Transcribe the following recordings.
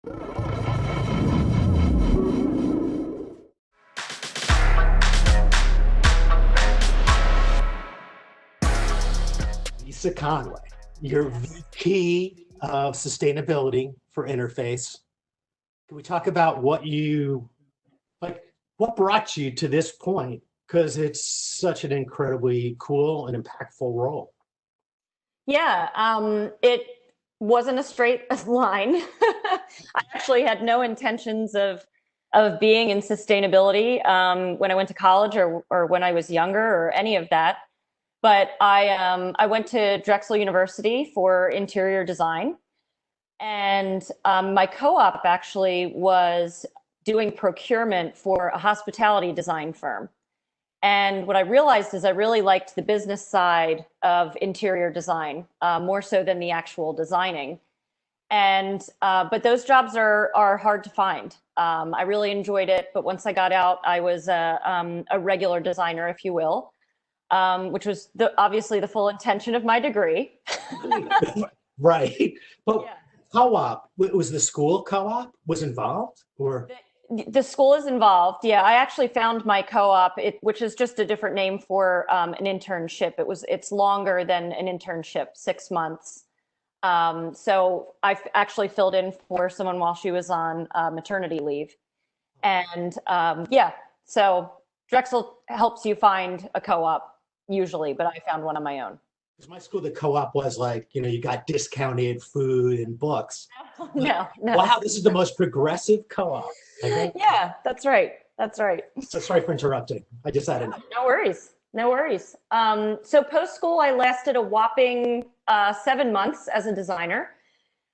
Lisa Conway, you're VP of Sustainability for Interface. Can we talk about what brought you to this point? Because it's such an incredibly cool and impactful role. Yeah, it wasn't a straight line. I actually had no intentions of being in sustainability when I went to college or when I was younger or any of that. But I went to Drexel University for interior design, and my co-op actually was doing procurement for a hospitality design firm. And what I realized is I really liked the business side of interior design more so than the actual designing. And but those jobs are hard to find. I really enjoyed it, but once I got out, I was a regular designer, if you will, which was obviously the full intention of my degree. Right. But Yeah. co-op, was the school co-op was involved or? The school is involved. Yeah, I actually found my co-op, which is just a different name for an internship. It's longer than an internship, 6 months. So I actually filled in for someone while she was on maternity leave. And yeah, so Drexel helps you find a co-op usually, but I found one on my own. Because my school, the co-op was like, you got discounted food and books. No. Wow, this is the most progressive co-op. Yeah, that's right. That's right. So sorry for interrupting. I just had it. No worries. No worries. So post-school, I lasted a whopping 7 months as a designer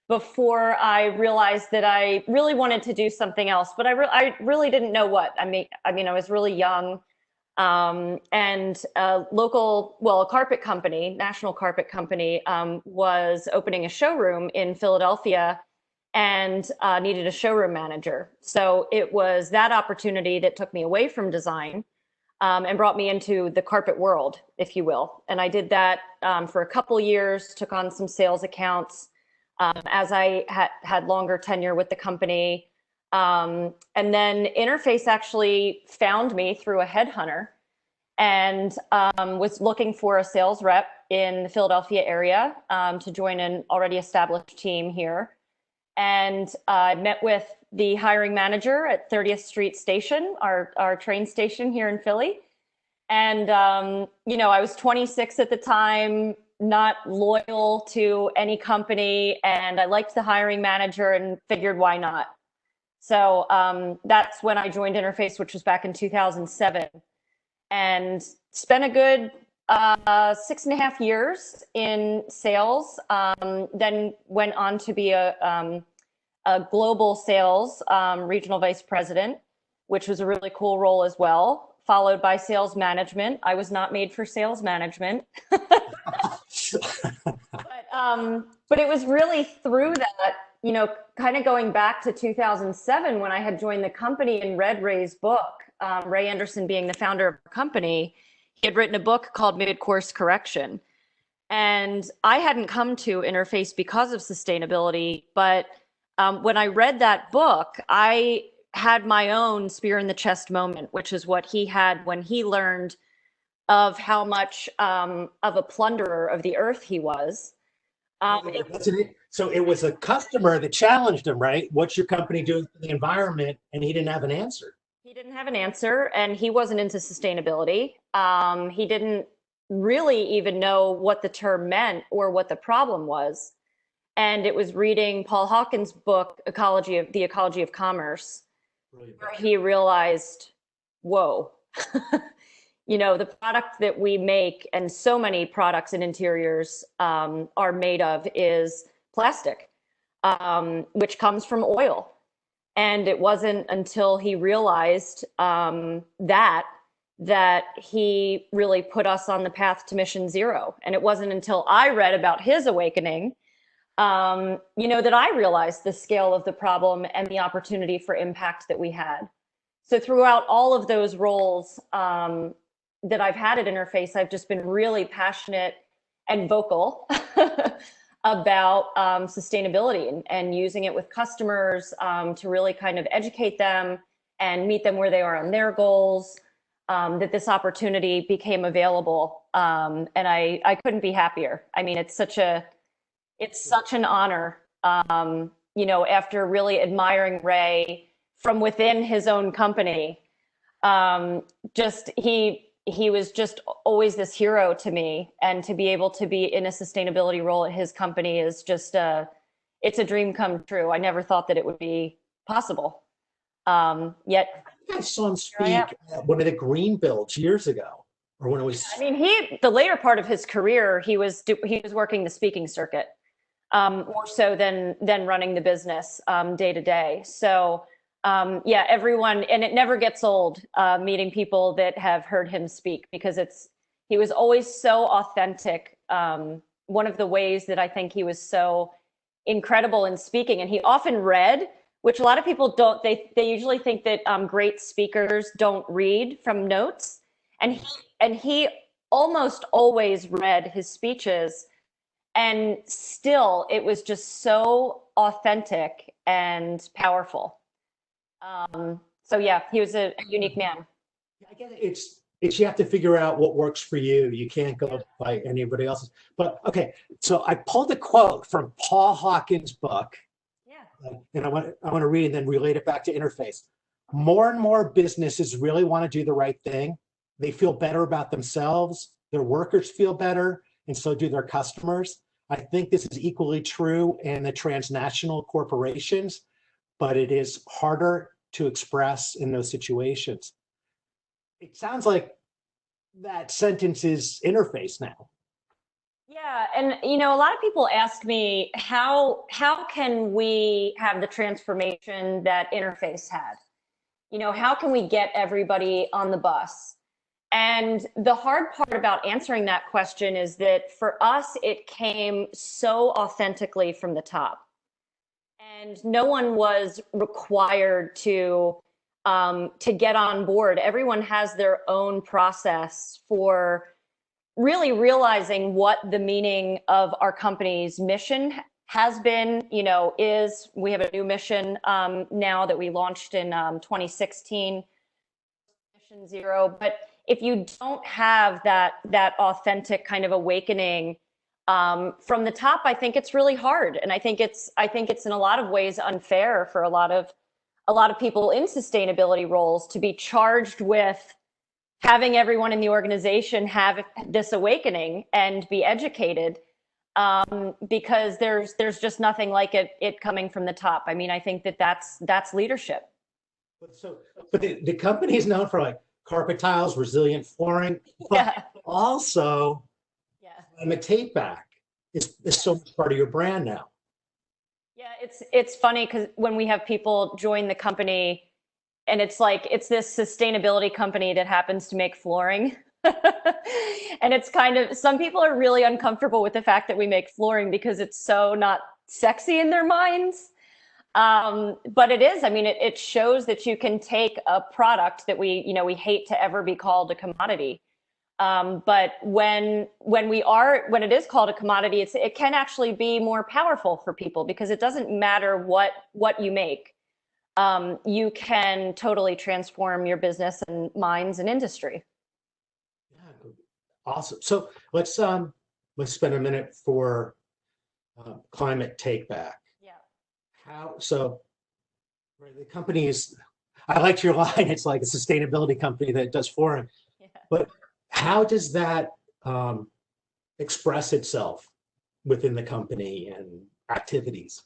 before I realized that I really wanted to do something else, but I really didn't know what. I mean, I was really young, and a carpet company, national carpet company, was opening a showroom in Philadelphia and needed a showroom manager. So it was that opportunity that took me away from design and brought me into the carpet world, if you will. And I did that for a couple years, took on some sales accounts as I had longer tenure with the company. And then Interface actually found me through a headhunter and was looking for a sales rep in the Philadelphia area to join an already established team here. And I met with the hiring manager at 30th Street Station, our train station here in Philly. And, I was 26 at the time, not loyal to any company. And I liked the hiring manager and figured, why not? So that's when I joined Interface, which was back in 2007, and spent a good 6.5 years in sales, then went on to be a global sales regional vice president, which was a really cool role as well, followed by sales management. I was not made for sales management. But it was really through that, kind of going back to 2007 when I had joined the company and read Ray's book, Ray Anderson being the founder of the company. He had written a book called Mid-Course Correction. And I hadn't come to Interface because of sustainability, but when I read that book, I had my own spear in the chest moment, which is what he had when he learned of how much of a plunderer of the earth he was. So it was a customer that challenged him, right? What's your company doing for the environment? And he didn't have an answer. He didn't have an answer, and he wasn't into sustainability. He didn't really even know what the term meant or what the problem was. And it was reading Paul Hawken's book, The Ecology of Commerce, where he realized, whoa, the product that we make, and so many products and interiors are made of, is plastic, which comes from oil. And it wasn't until he realized that he really put us on the path to mission zero. And it wasn't until I read about his awakening, that I realized the scale of the problem and the opportunity for impact that we had. So throughout all of those roles that I've had at Interface, I've just been really passionate and vocal about sustainability and using it with customers to really kind of educate them and meet them where they are on their goals, that this opportunity became available. And I couldn't be happier. I mean, it's such an honor, you know, after really admiring Ray from within his own company. Just he was just always this hero to me, and to be able to be in a sustainability role at his company is just it's a dream come true. I never thought that it would be possible. Yet I saw him speak at one of the green builds years ago, or when it was. I mean, the later part of his career, he was working the speaking circuit, more so than running the business day to day. So yeah, everyone, and it never gets old meeting people that have heard him speak, because he was always so authentic. One of the ways that I think he was so incredible in speaking, and he often read, which a lot of people don't. They usually think that great speakers don't read from notes, and he almost always read his speeches, and still it was just so authentic and powerful. So yeah, he was a unique man. I get it. It's you have to figure out what works for you. You can't go by anybody else's. But okay, so I pulled a quote from Paul Hawkins' book. Yeah. And I want to read and then relate it back to interface. More and more businesses really want to do the right thing. They feel better about themselves. Their workers feel better, and so do their customers. I think this is equally true in the transnational corporations, but it is harder to express in those situations. It sounds like that sentence is interface now. Yeah, and you know, a lot of people ask me how can we have the transformation that interface had? You know, how can we get everybody on the bus? And the hard part about answering that question is that for us, it came so authentically from the top. And no one was required to get on board. Everyone has their own process for really realizing what the meaning of our company's mission has been. You know, we have a new mission now that we launched in 2016, Mission Zero. But if you don't have that authentic kind of awakening from the top, I think it's really hard, and I think it's in a lot of ways unfair for a lot of people in sustainability roles to be charged with having everyone in the organization have this awakening and be educated, because there's just nothing like it coming from the top. I mean, I think that's leadership. But the company is known for like carpet tiles, resilient flooring, but Yeah. also Yeah. climate take back is so much part of your brand now. Yeah, it's funny because when we have people join the company, and it's like it's this sustainability company that happens to make flooring. And it's kind of, some people are really uncomfortable with the fact that we make flooring because it's so not sexy in their minds. But it is. I mean, it shows that you can take a product that we hate to ever be called a commodity. But when it is called a commodity, it can actually be more powerful for people, because it doesn't matter what you make. You can totally transform your business and minds and industry. Yeah, awesome. So let's spend a minute for climate take back. Yeah. Right, the company is, I liked your line, it's like a sustainability company that does flooring. Yeah. But how does that express itself within the company and activities?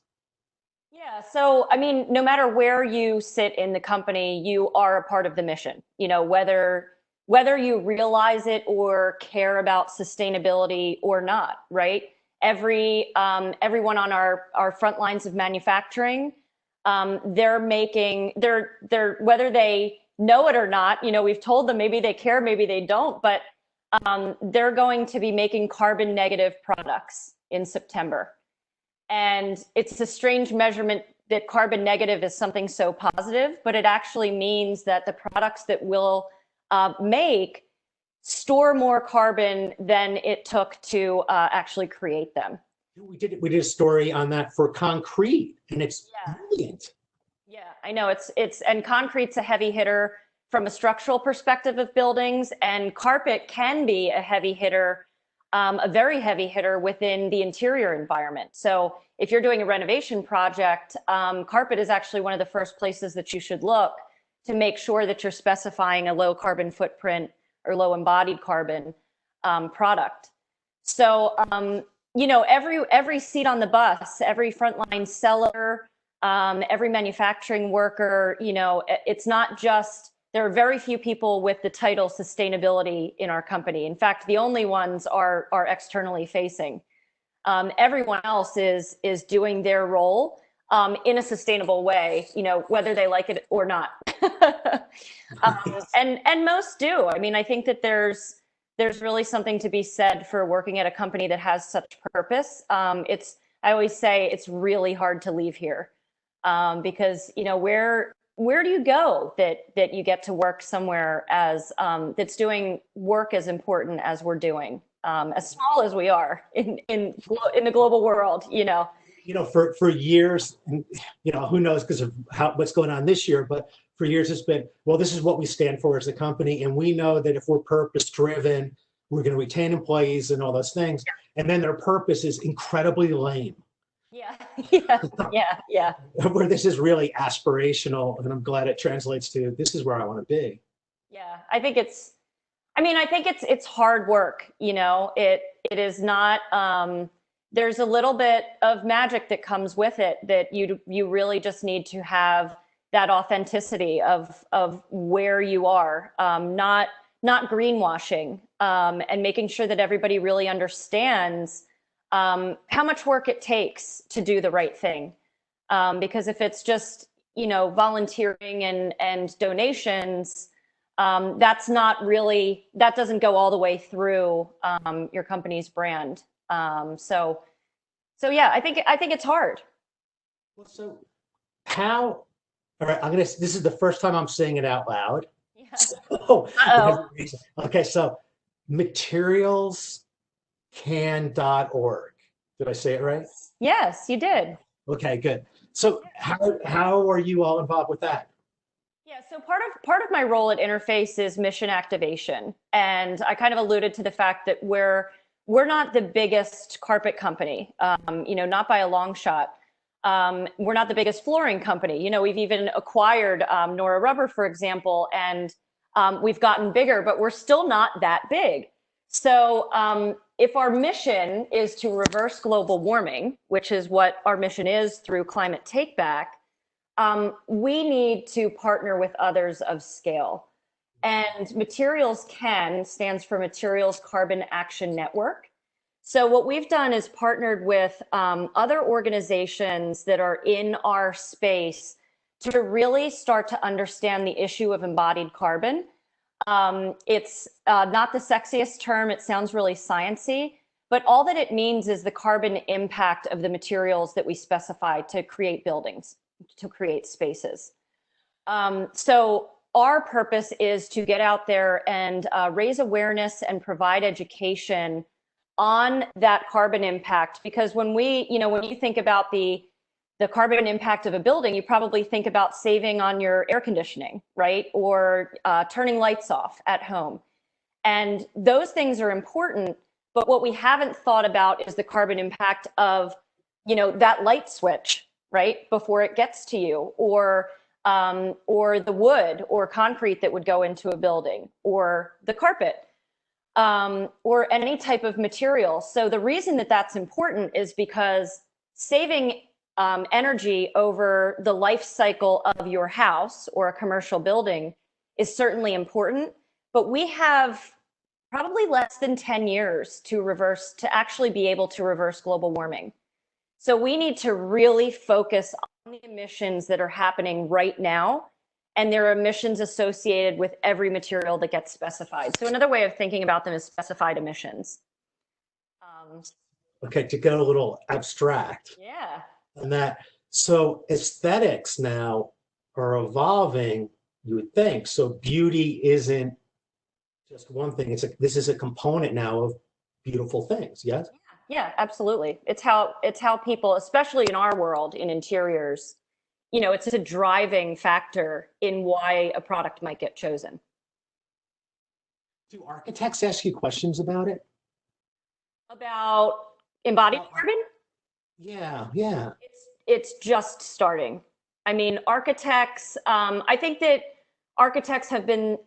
Yeah. So, I mean, no matter where you sit in the company, you are a part of the mission. You know, whether you realize it or care about sustainability or not, right? Everyone on our front lines of manufacturing, they're whether they know it or not, you know, we've told them maybe they care, maybe they don't, but they're going to be making carbon negative products in September. And it's a strange measurement that carbon negative is something so positive, but it actually means that the products that we'll make store more carbon than it took to actually create them. We did a story on that for concrete, and it's brilliant. Yeah, I know and concrete's a heavy hitter from a structural perspective of buildings, and carpet can be a heavy hitter, a very heavy hitter within the interior environment. So if you're doing a renovation project, carpet is actually one of the first places that you should look to make sure that you're specifying a low carbon footprint or low embodied carbon product. So, you know, every seat on the bus, every frontline seller, every manufacturing worker, you know, it's not just, there are very few people with the title sustainability in our company. In fact, the only ones are externally facing. Everyone else is doing their role in a sustainable way, you know, whether they like it or not. And most do. I mean, I think that there's really something to be said for working at a company that has such purpose. I always say it's really hard to leave here because, you know, where do you go that you get to work somewhere as that's doing work as important as we're doing, as small as we are in the global world, you know? You know, for years, you know, who knows because of what's going on this year, but for years it's been, well, this is what we stand for as a company, and we know that if we're purpose driven, we're going to retain employees and all those things. And then their purpose is incredibly lame. Yeah, yeah. Where this is really aspirational, and I'm glad it translates to this is where I want to be. Yeah, I think it's hard work, you know. It is not. There's a little bit of magic that comes with it that you really just need to have that authenticity of where you are, not greenwashing, and making sure that everybody really understands how much work it takes to do the right thing. Because if it's just, you know, volunteering and donations, that doesn't go all the way through your company's brand. So yeah, I think it's hard. Well, so how, all right, this is the first time I'm saying it out loud. Yeah. So, okay, so materialsCAN.org. Did I say it right? Yes, you did. Okay, good. So how are you all involved with that? Yeah, so part of my role at Interface is mission activation. And I kind of alluded to the fact that we're not the biggest carpet company, you know, not by a long shot. We're not the biggest flooring company. You know, we've even acquired Nora Rubber, for example, and we've gotten bigger, but we're still not that big. So if our mission is to reverse global warming, which is what our mission is through Climate Takeback, we need to partner with others of scale. And materialsCAN stands for Materials Carbon Action Network. So what we've done is partnered with other organizations that are in our space to really start to understand the issue of embodied carbon. It's not the sexiest term, it sounds really sciencey, but all that it means is the carbon impact of the materials that we specify to create buildings, to create spaces. So our purpose is to get out there and raise awareness and provide education on that carbon impact, because when you think about the carbon impact of a building, you probably think about saving on your air conditioning, right? Or turning lights off at home. And those things are important, but what we haven't thought about is the carbon impact of, you know, that light switch, right? Before it gets to you, or the wood or concrete that would go into a building, or the carpet, or any type of material. So the reason that that's important is because saving energy over the life cycle of your house or a commercial building is certainly important, but we have probably less than 10 years to actually be able to reverse global warming. So we need to really focus on the emissions that are happening right now, and there are emissions associated with every material that gets specified. So another way of thinking about them is specified emissions. Okay, to go a little abstract. Yeah. And that, so aesthetics now are evolving, you would think. So beauty isn't just one thing. This is a component now of beautiful things, yes? Yeah, absolutely. It's how people, especially in our world in interiors, it's a driving factor in why a product might get chosen. Do architects ask you questions about it? About embodied About- carbon, Yeah, yeah. it's just starting. I mean, architects, I think that architects have been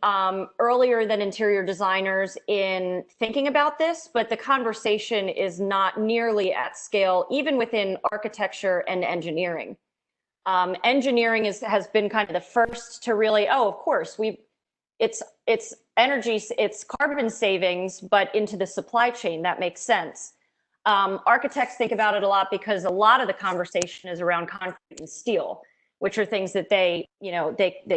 earlier than interior designers in thinking about this, but the conversation is not nearly at scale, even within architecture and engineering. Engineering has been kind of the first to really, oh, of course, it's energy, it's carbon savings, but into the supply chain, that makes sense. Architects think about it a lot because a lot of the conversation is around concrete and steel, which are things that they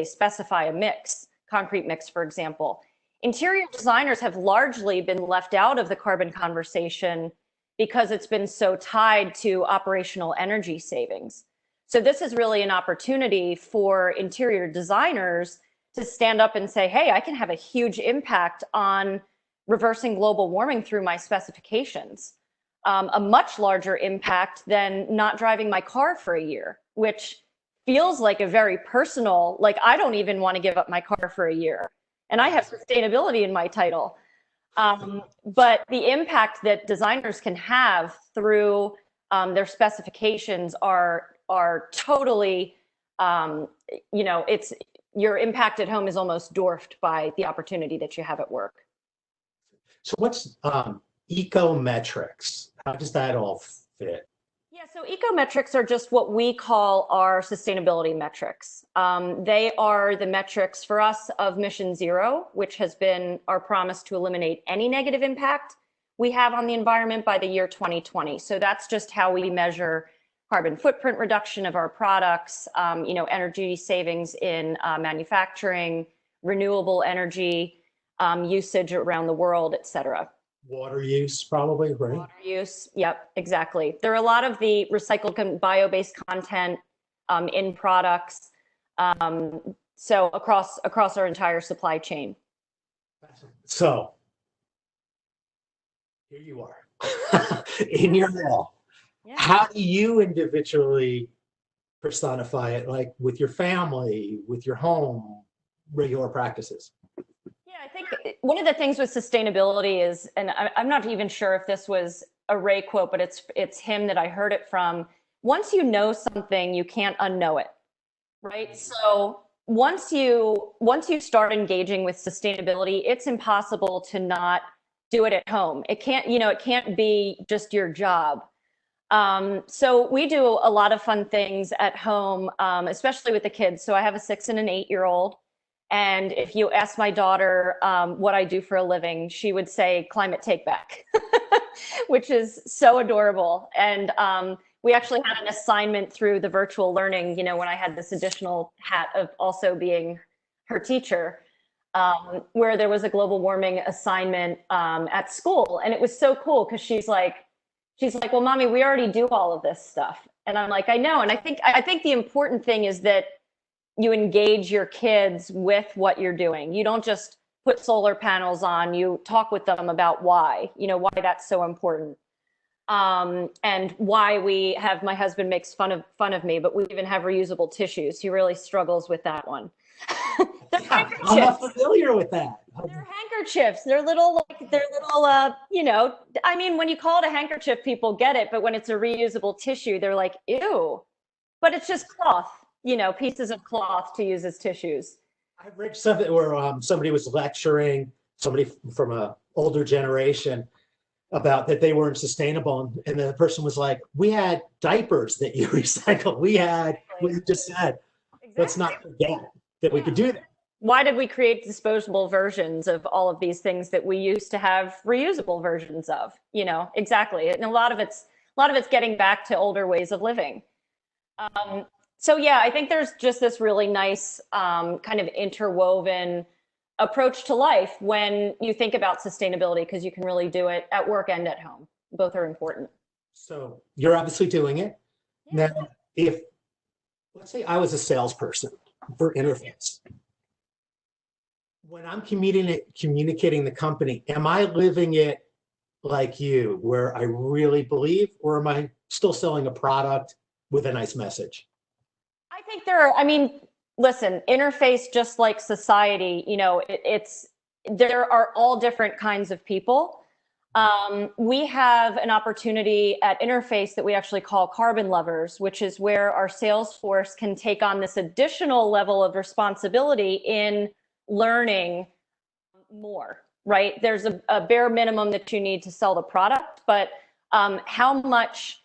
specify a mix, concrete mix, for example. Interior designers have largely been left out of the carbon conversation because it's been so tied to operational energy savings. So this is really an opportunity for interior designers to stand up and say, hey, I can have a huge impact on reversing global warming through my specifications. A much larger impact than not driving my car for a year, which feels like a very personal, like I don't even want to give up my car for a year. And I have sustainability in my title. But the impact that designers can have through their specifications are totally, it's your impact at home is almost dwarfed by the opportunity that you have at work. So what's ecometrics? How does that all fit? Yeah, so ecometrics are just what we call our sustainability metrics. They are the metrics for us of Mission Zero, which has been our promise to eliminate any negative impact we have on the environment by the year 2020. So that's just how we measure carbon footprint reduction of our products, energy savings in manufacturing, renewable energy usage around the world, et cetera. Water use, probably, right? Water use, yep, exactly. There are a lot of the recycled and bio-based content in products, so across our entire supply chain. So here you are in your role. Yeah. How do you individually personify it, like with your family, with your home, regular practices? Yeah, I think one of the things with sustainability is, and I'm not even sure if this was a Ray quote, but it's him that I heard it from. Once you know something, you can't unknow it, right? So once you start engaging with sustainability, it's impossible to not do it at home. It can't be just your job. So we do a lot of fun things at home, especially with the kids. So I have a 6 and an 8-year-old. And if you ask my daughter what I do for a living, she would say climate take back, which is so adorable. And we actually had an assignment through the virtual learning, when I had this additional hat of also being her teacher, where there was a global warming assignment at school. And it was so cool because she's like, well, mommy, we already do all of this stuff. And I'm like, I know. And I think the important thing is that you engage your kids with what you're doing. You don't just put solar panels on, you talk with them about why that's so important. And why my husband makes fun of me, but we even have reusable tissues. He really struggles with that one. Yeah, I'm not familiar with that. They're handkerchiefs. They're little, I mean, when you call it a handkerchief, people get it. But when it's a reusable tissue, they're like, ew. But it's just cloth, pieces of cloth to use as tissues. I read something where somebody was lecturing somebody from an older generation about that they weren't sustainable. And the person was like, we had diapers that you recycled. We had what you just said. Exactly. Let's not forget that we could do that. Why did we create disposable versions of all of these things that we used to have reusable versions of? Exactly. And a lot of it's getting back to older ways of living. So yeah, I think there's just this really nice kind of interwoven approach to life when you think about sustainability, because you can really do it at work and at home. Both are important. So you're obviously doing it. Yeah. Now, let's say I was a salesperson for Interface. When I'm communicating the company, am I living it like you, where I really believe, or am I still selling a product with a nice message? I think there are, I mean, listen, interface, just like society, there are all different kinds of people. We have an opportunity at Interface that we actually call Carbon Lovers, which is where our sales force can take on this additional level of responsibility in learning more, right? There's a bare minimum that you need to sell the product, but how much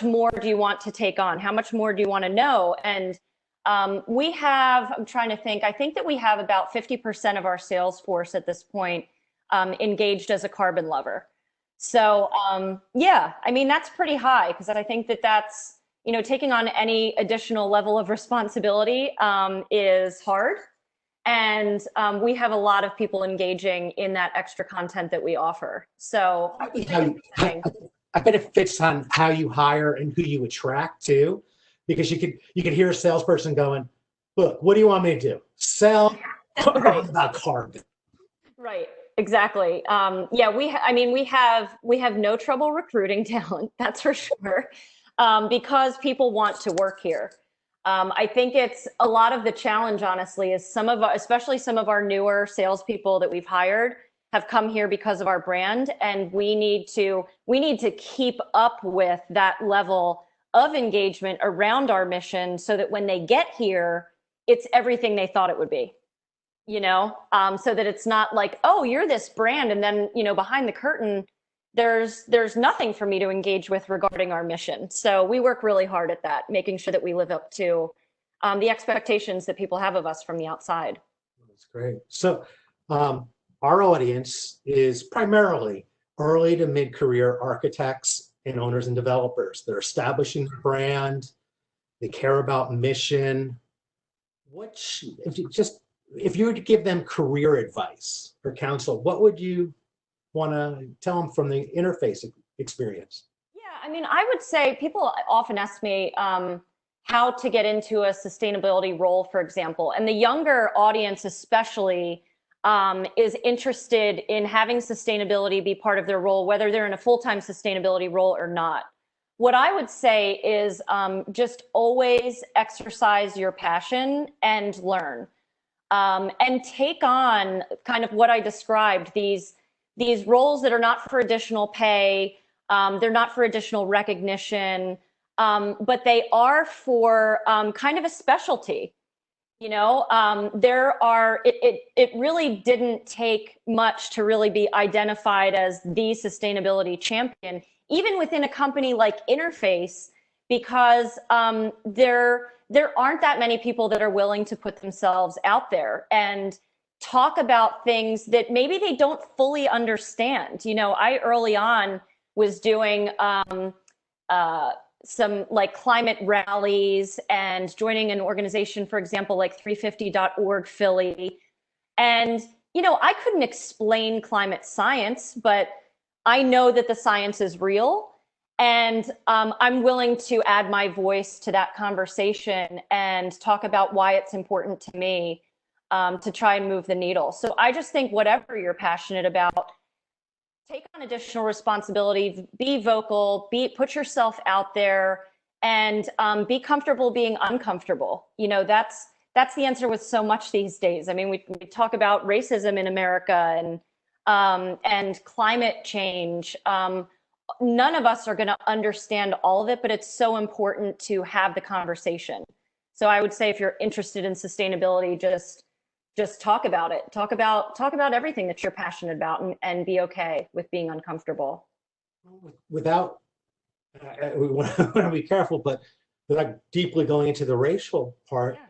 more do you want to take on? How much more do you want to know? And I'm trying to think, I think that we have about 50% of our sales force at this point engaged as a carbon lover. So yeah, I mean, that's pretty high, because I think that that's, taking on any additional level of responsibility is hard. And we have a lot of people engaging in that extra content that we offer. So I bet it fits on how you hire and who you attract too, because you could hear a salesperson going, "Look, what do you want me to do? Sell right. about carbon?" Right. Exactly. Yeah, we have no trouble recruiting talent, that's for sure, because people want to work here. I think it's a lot of the challenge, honestly, is especially some of our newer salespeople that we've hired have come here because of our brand, and we need to keep up with that level of engagement around our mission, so that when they get here, it's everything they thought it would be. So that it's not like, oh, you're this brand, and then, behind the curtain, there's nothing for me to engage with regarding our mission. So we work really hard at that, making sure that we live up to the expectations that people have of us from the outside. That's great. So our audience is primarily early to mid-career architects and owners and developers. They're establishing the brand. They care about mission. If you were to give them career advice or counsel, what would you want to tell them from the interface experience? Yeah, I mean, I would say people often ask me how to get into a sustainability role, for example. And the younger audience especially is interested in having sustainability be part of their role, whether they're in a full-time sustainability role or not. What I would say is just always exercise your passion and learn. And take on kind of what I described, these roles that are not for additional pay, they're not for additional recognition, but they are for kind of a specialty. It really didn't take much to really be identified as the sustainability champion, even within a company like Interface, because there aren't that many people that are willing to put themselves out there and talk about things that maybe they don't fully understand. I early on was doing some like climate rallies and joining an organization, for example, like 350.org Philly. And, I couldn't explain climate science, but I know that the science is real. And I'm willing to add my voice to that conversation and talk about why it's important to me to try and move the needle. So I just think whatever you're passionate about, take on additional responsibility, be vocal, put yourself out there, and be comfortable being uncomfortable. That's the answer with so much these days. I mean, we talk about racism in America and climate change. None of us are going to understand all of it, but it's so important to have the conversation. So I would say if you're interested in sustainability, just talk about it. Talk about everything that you're passionate about, and be okay with being uncomfortable. Without, we want to be careful, but without deeply going into the racial part, yeah.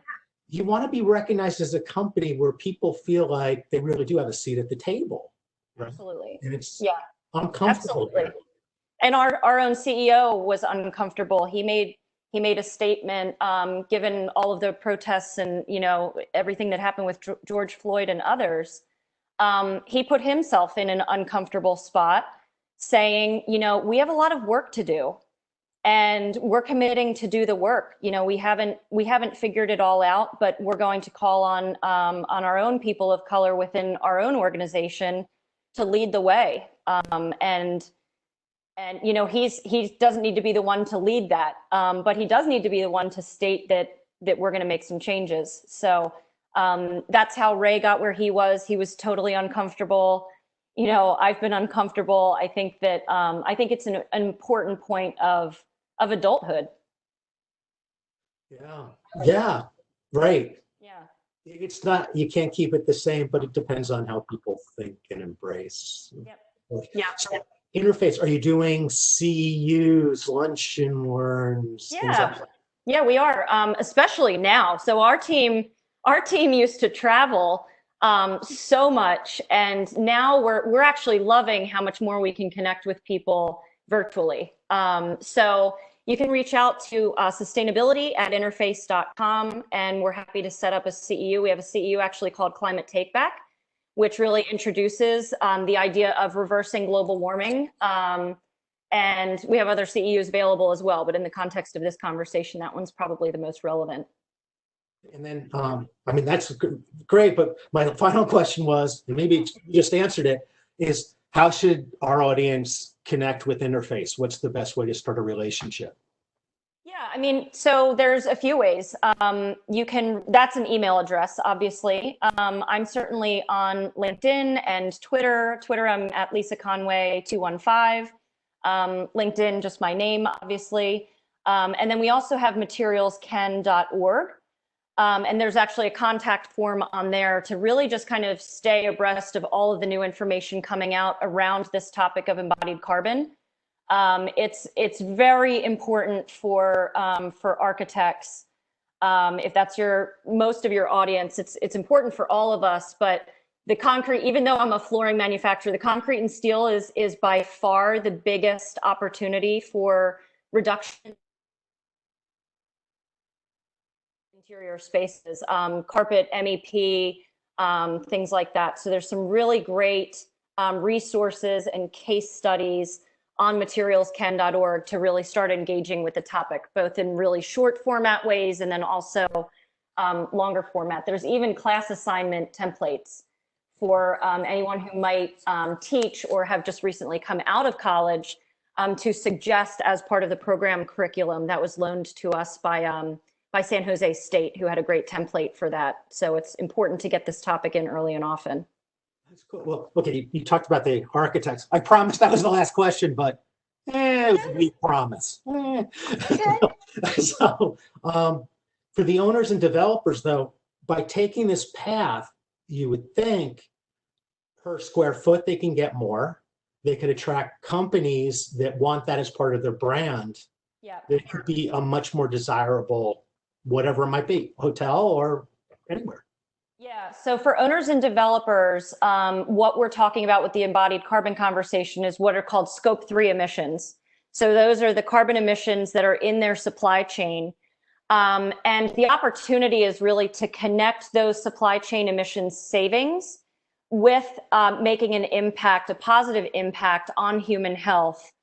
You want to be recognized as a company where people feel like they really do have a seat at the table. Right? Absolutely. And it's uncomfortable. Absolutely. And our own CEO was uncomfortable. He made a statement, given all of the protests and everything that happened with George Floyd and others. He put himself in an uncomfortable spot, saying, we have a lot of work to do, and we're committing to do the work. We haven't figured it all out, but we're going to call on our own people of color within our own organization to lead the way. And you know, he doesn't need to be the one to lead that, but he does need to be the one to state that we're going to make some changes. So that's how Ray got where he was. He was totally uncomfortable. You know, I've been uncomfortable. I think that I think it's an important point of adulthood. Yeah. Yeah. Right. Yeah. It's not, you can't keep it the same, but it depends on how people think and embrace. Yep. Yeah. So, interface, are you doing CEUs, lunch and learns? Yeah. Yeah, we are, especially now. So our team used to travel so much, and now we're actually loving how much more we can connect with people virtually. So you can reach out to sustainability@interface.com, and we're happy to set up a CEU. We have a CEU actually called Climate Takeback, which really introduces the idea of reversing global warming. And we have other CEUs available as well, but in the context of this conversation, that one's probably the most relevant. And then, I mean, that's great, but my final question was, and maybe you just answered it, is how should our audience connect with Interface? What's the best way to start a relationship? Yeah, I mean, so there's a few ways. That's an email address, obviously. I'm certainly on LinkedIn and Twitter. Twitter, I'm at Lisa Conway 215. LinkedIn, just my name, obviously. And then we also have materialsCAN.org. And there's actually a contact form on there to really just kind of stay abreast of all of the new information coming out around this topic of embodied carbon. It's very important for architects. If that's most of your audience, it's important for all of us, but the concrete, even though I'm a flooring manufacturer, the concrete and steel is by far the biggest opportunity for reduction interior spaces, carpet, MEP, things like that. So there's some really great resources and case studies on materialsCAN.org to really start engaging with the topic, both in really short format ways and then also longer format. There's even class assignment templates for anyone who might teach or have just recently come out of college to suggest as part of the program curriculum that was loaned to us by San Jose State, who had a great template for that. So it's important to get this topic in early and often. That's cool. Well, okay, you talked about the architects. I promised that was the last question, but it was a weak promise. So for the owners and developers, though, by taking this path, you would think per square foot they can get more. They could attract companies that want that as part of their brand. Yeah. It could be a much more desirable, whatever it might be, hotel or anywhere. Yeah, so for owners and developers, what we're talking about with the embodied carbon conversation is what are called scope 3 emissions. So those are the carbon emissions that are in their supply chain. And the opportunity is really to connect those supply chain emissions savings with making an impact, a positive impact on human health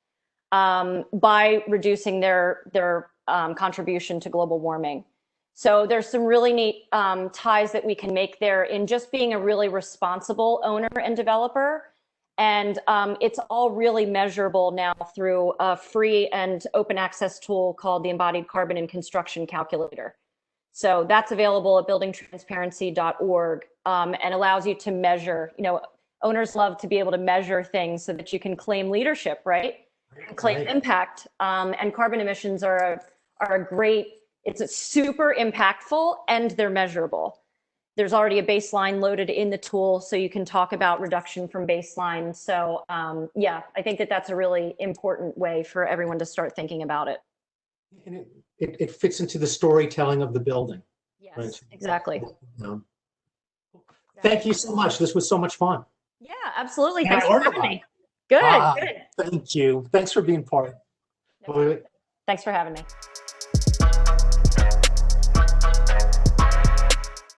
by reducing their contribution to global warming. So there's some really neat ties that we can make there in just being a really responsible owner and developer. And it's all really measurable now through a free and open access tool called the Embodied Carbon and Construction Calculator. So that's available at buildingtransparency.org and allows you to measure. You know, owners love to be able to measure things so that you can claim leadership, right? And claim impact. And carbon emissions are a great, it's super impactful and they're measurable. There's already a baseline loaded in the tool, so you can talk about reduction from baseline. So yeah, I think that that's a really important way for everyone to start thinking about it. And it fits into the storytelling of the building. Yes, right? Exactly. Thank you so much. This was so much fun. Yeah, absolutely. Thanks for having me. Good, good. Thank you. Thanks for being part. No, thanks for having me.